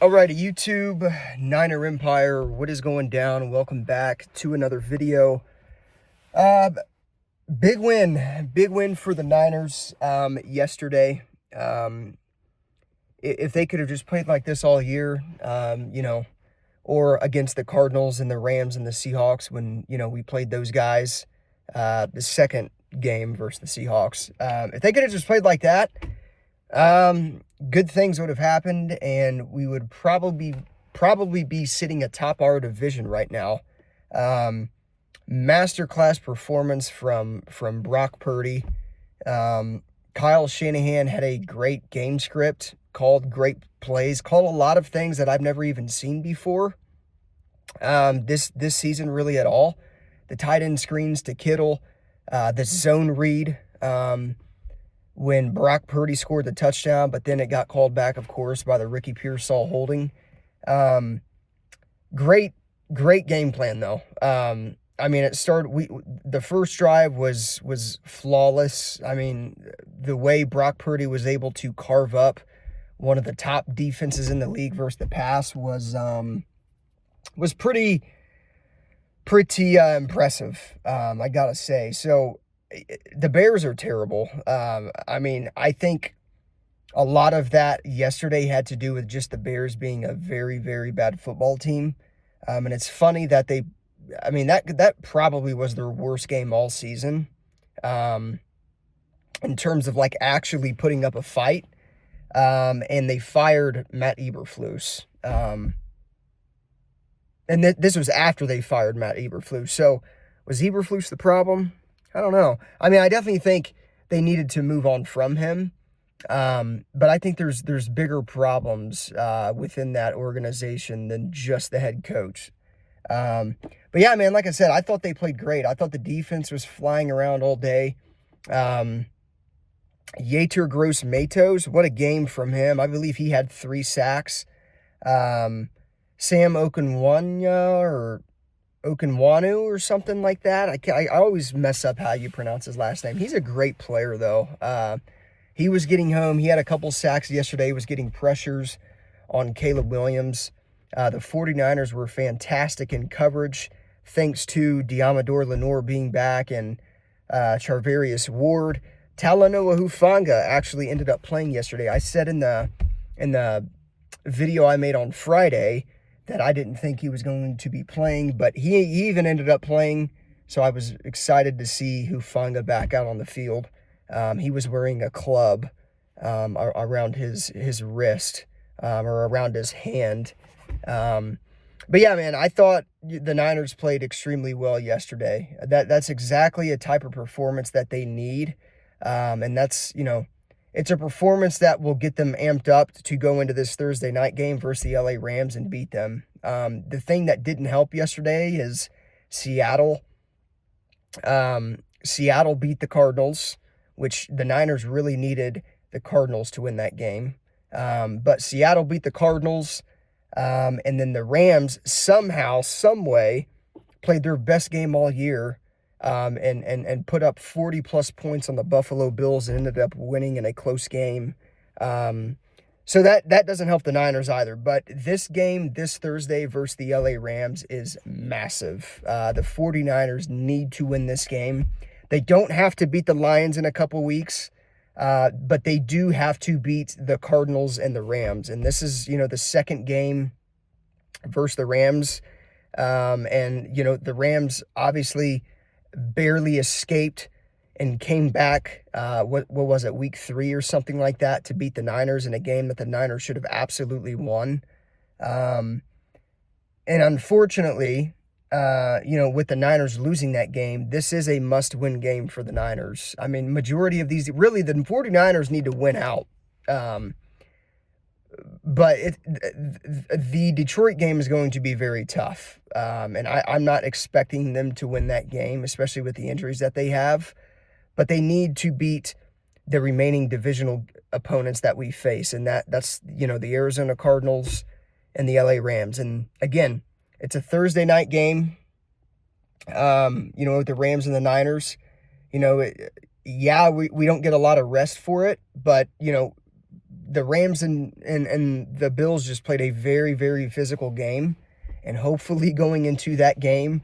Alrighty, YouTube, Niner Empire, what is going down? Welcome back to another video. Uh, big win for the Niners yesterday. If they could have just played like this all year, or against the Cardinals and the Rams and the Seahawks when, we played those guys, the second game versus the Seahawks. If they could have just played like that, good things would have happened, and we would probably be sitting atop our division right now. Masterclass performance from Brock Purdy. Kyle Shanahan had a great game script, called great plays, called a lot of things that I've never even seen before. This season really at all. The tight end screens to Kittle, the zone read. When Brock Purdy scored the touchdown, but then it got called back, of course, by the Ricky Pearsall holding. Great game plan, though. It started, the first drive was flawless. The way Brock Purdy was able to carve up one of the top defenses in the league versus the pass was pretty impressive, I gotta say. So, the Bears are terrible. I think a lot of that yesterday had to do with just the Bears being a very, very bad football team. And it's funny that that probably was their worst game all season, in terms of like actually putting up a fight. And they fired Matt Eberflus. And this was after they fired Matt Eberflus. So was Eberflus the problem? I don't know. I definitely think they needed to move on from him. But I think there's bigger problems within that organization than just the head coach. But yeah, man, like I said, I thought they played great. I thought the defense was flying around all day. Yetur Gross-Matos, what a game from him. I believe he had 3 sacks. Sam Okunwanu or something like that. I always mess up how you pronounce his last name. He's a great player, though. He was getting home. He had a couple sacks yesterday. He was getting pressures on Caleb Williams. The 49ers were fantastic in coverage, thanks to Diamador Lenore being back and Charvarius Ward. Talanoa Hufanga actually ended up playing yesterday. I said in the video I made on Friday that I didn't think he was going to be playing, but he even ended up playing, so I was excited to see Hufanga back out on the field. He was wearing a club around his wrist, or around his hand. But yeah, man, I thought the Niners played extremely well yesterday. That's exactly a type of performance that they need, and that's, it's a performance that will get them amped up to go into this Thursday night game versus the LA Rams and beat them. The thing that didn't help yesterday is Seattle. Seattle beat the Cardinals, which the Niners really needed the Cardinals to win that game. But Seattle beat the Cardinals, and then the Rams somehow, some way, played their best game all year. And put up 40-plus points on the Buffalo Bills and ended up winning in a close game. So that doesn't help the Niners either. But this game, this Thursday versus the LA Rams, is massive. The 49ers need to win this game. They don't have to beat the Lions in a couple weeks, but they do have to beat the Cardinals and the Rams. And this is, the second game versus the Rams. The Rams obviously barely escaped and came back, what was it, week 3 or something like that, to beat the Niners in a game that the Niners should have absolutely won. And unfortunately, with the Niners losing that game, this is a must-win game for the Niners. Majority of these, really, the 49ers need to win out. But the Detroit game is going to be very tough. And I'm not expecting them to win that game, especially with the injuries that they have. But they need to beat the remaining divisional opponents that we face. And that's the Arizona Cardinals and the LA Rams. And again, it's a Thursday night game, with the Rams and the Niners. We don't get a lot of rest for it. But, the Rams and the Bills just played a very, very physical game. And hopefully going into that game,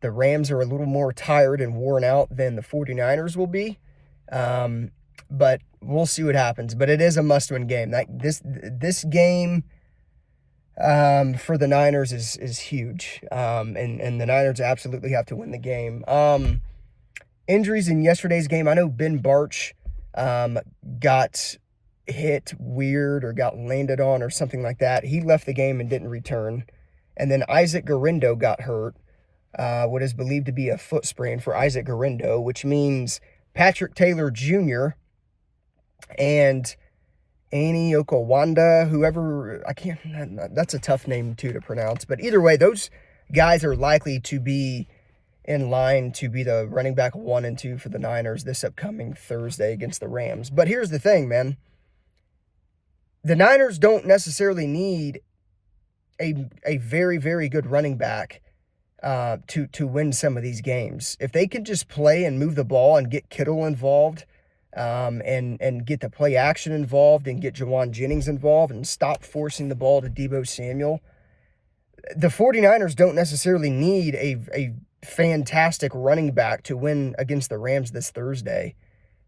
the Rams are a little more tired and worn out than the 49ers will be. But we'll see what happens. But it is a must-win game. This game for the Niners is huge. And the Niners absolutely have to win the game. Injuries in yesterday's game. I know Ben Barch got hit weird or got landed on or something like that. He left the game and didn't return. And then Isaac Guerendo got hurt. What is believed to be a foot sprain for Isaac Guerendo, which means Patrick Taylor Jr. and Annie Okawanda, whoever, that's a tough name too to pronounce. But either way, those guys are likely to be in line to be the running back 1 and 2 for the Niners this upcoming Thursday against the Rams. But here's the thing, man. The Niners don't necessarily need a very, very good running back to win some of these games. If they can just play and move the ball and get Kittle involved, and get the play action involved and get Juwan Jennings involved and stop forcing the ball to Deebo Samuel, the 49ers don't necessarily need a fantastic running back to win against the Rams this Thursday.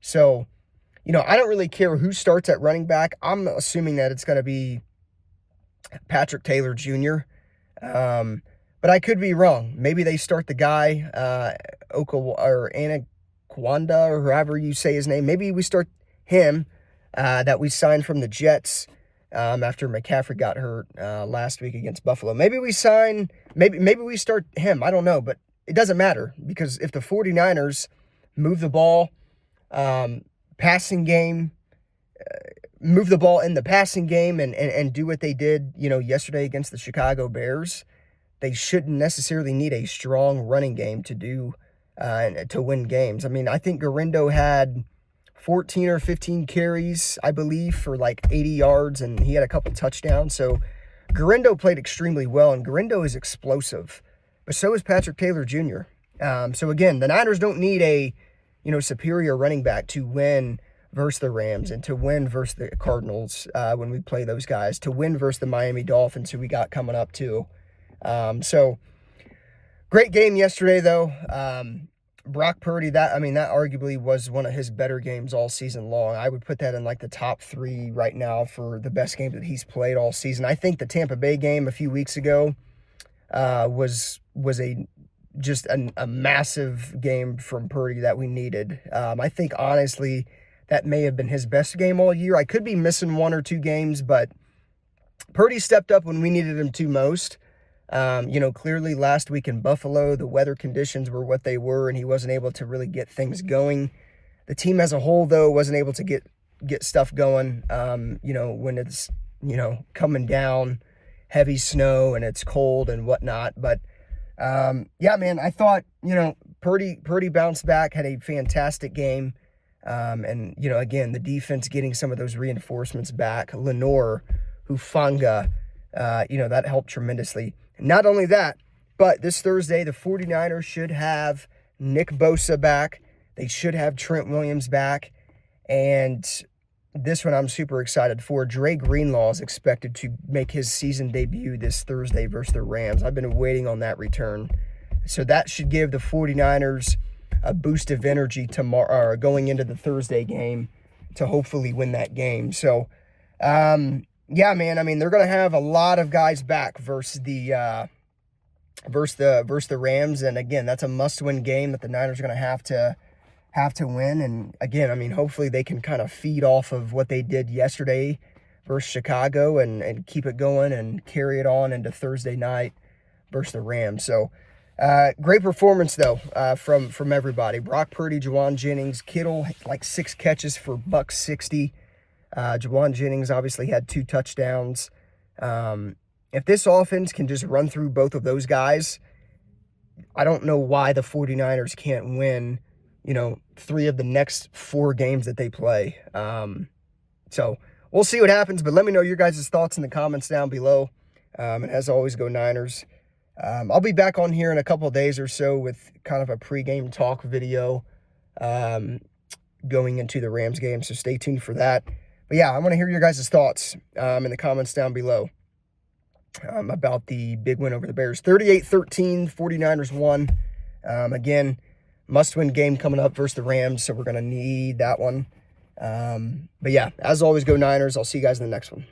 So, I don't really care who starts at running back. I'm assuming that it's going to be Patrick Taylor Jr., but I could be wrong. Maybe they start the guy, Anaquanda, or however you say his name. Maybe we start him that we signed from the Jets after McCaffrey got hurt last week against Buffalo. Maybe we start him. I don't know, but it doesn't matter because if the 49ers move the ball, passing game, move the ball in the passing game and do what they did, yesterday against the Chicago Bears, they shouldn't necessarily need a strong running game to do to win games. I mean, I think Guerendo had 14 or 15 carries, I believe, for like 80 yards, and he had a couple touchdowns. So Guerendo played extremely well, and Guerendo is explosive, but so is Patrick Taylor Jr. So again, the Niners don't need a superior running back to win versus the Rams and to win versus the Cardinals when we play those guys, to win versus the Miami Dolphins, who we got coming up too. So great game yesterday, though. Brock Purdy, that arguably was one of his better games all season long. I would put that in like the top 3 right now for the best game that he's played all season. I think the Tampa Bay game a few weeks ago was a massive game from Purdy that we needed. I think honestly that may have been his best game all year. I could be missing 1 or 2 games, but Purdy stepped up when we needed him to most. Clearly last week in Buffalo, the weather conditions were what they were, and he wasn't able to really get things going. The team as a whole, though, wasn't able to get stuff going, when it's, coming down, heavy snow, and it's cold and whatnot. But, I thought, Purdy bounced back, had a fantastic game. And, again, the defense getting some of those reinforcements back. Lenore, Hufanga, that helped tremendously. Not only that, but this Thursday, the 49ers should have Nick Bosa back. They should have Trent Williams back. And this one I'm super excited for. Dre Greenlaw is expected to make his season debut this Thursday versus the Rams. I've been waiting on that return. So that should give the 49ers a boost of energy tomorrow, going into the Thursday game to hopefully win that game. So, yeah, man. I mean, they're going to have a lot of guys back versus the Rams, and again, that's a must-win game that the Niners are going to have to win. And again, I mean, hopefully they can kind of feed off of what they did yesterday versus Chicago and keep it going and carry it on into Thursday night versus the Rams. So, great performance though from everybody. Brock Purdy, Juwan Jennings, Kittle, like 6 catches for $160. Juwan Jennings obviously had 2 touchdowns. If this offense can just run through both of those guys, I don't know why the 49ers can't win, 3 of the next 4 games that they play. So we'll see what happens, but let me know your guys' thoughts in the comments down below. And as always, go Niners. I'll be back on here in a couple of days or so with kind of a pregame talk video going into the Rams game, so stay tuned for that. But yeah, I want to hear your guys' thoughts in the comments down below about the big win over the Bears. 38-13, 49ers won. Again, must-win game coming up versus the Rams, so we're going to need that one. But yeah, as always, go Niners. I'll see you guys in the next one.